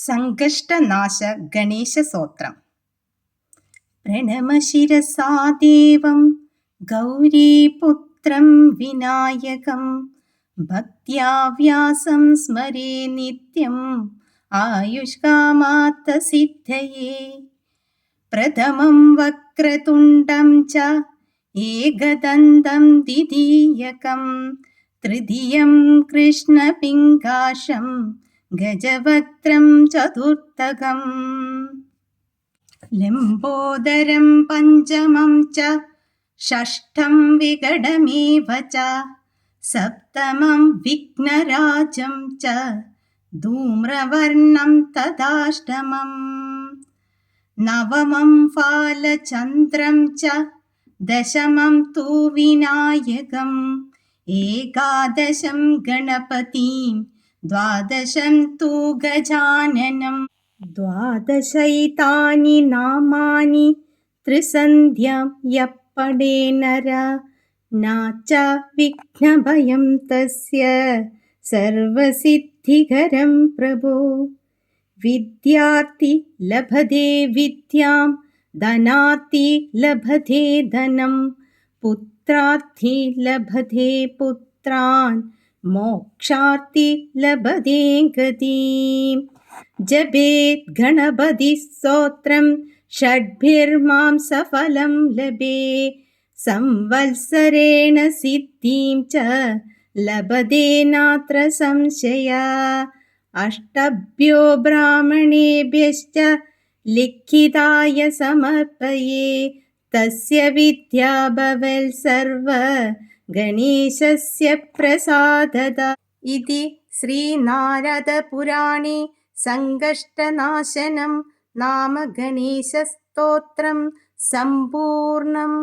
സംകഷ്ടനാശ ഗണേശസ്തോത്രം. പ്രണമശിരസാ ദേവം ഗൗരീപുത്രം വിനായകം ഭക്ത്യാ വ്യാസം സ്മരേ നിത്യം ആയുഷ്കാമാർത്ഥസിദ്ധയേ. പ്രഥമം വക്രതുണ്ഡം ച ഏകദന്തം ദ്വിതീയകം തൃതീയം കൃഷ്ണപിംഗാശം ഗജവക്ത്രം ചതുർത്ഥകം. ലംബോദരം പഞ്ചമം ച ഷഷ്ഠം വികടമേവ ച സപ്തമം വിഘ്നരാജം ച ധൂമ്രവർണം തഥാഷ്ടമം. നവമം ഫാലചന്ദ്രം ച ദശമം തു വിനായകം ഏകാദശം ഗണപതിം ദ്വാദശം തു ഗജാനനം. ദ്വാദശൈതാനി നാമാനി ത്രിസന്ധ്യാം യഃ പഠേ നര ന ച വിഘ്നഭയം തസ്യ സർവസിദ്ധികരം പ്രഭോ. വിദ്യാർത്ഥി ലഭതേ വിദ്യാം ധനാർത്ഥി ലഭതേ ധനം പുത്രാർത്ഥി ലഭതേ പുത്രാൻ മോക്ഷാർത്ഥി ലഭതേ ഗതിം. ജപേത് ഗണപതി സ്തോത്രം ഷഡ്ഭിർമാം സഫലം ലഭേ സംവത്സരേണ സിദ്ധിം ച ലഭതേ നാത്ര സംശയ. അഷ്ടഭ്യോ ബ്രാഹ്മണേഭ്യശ്ച ലിഖിതായ സമർപ്പയേ തസ്യ വിദ്യാ ഭവേൽ സർവ ഗണേശസ്യ പ്രസാദത. ഇതി ശ്രീനാരദപുരാണേ സംകഷ്ടനാശനം നാമ ഗണേശസ്തോത്രം സമ്പൂർണം.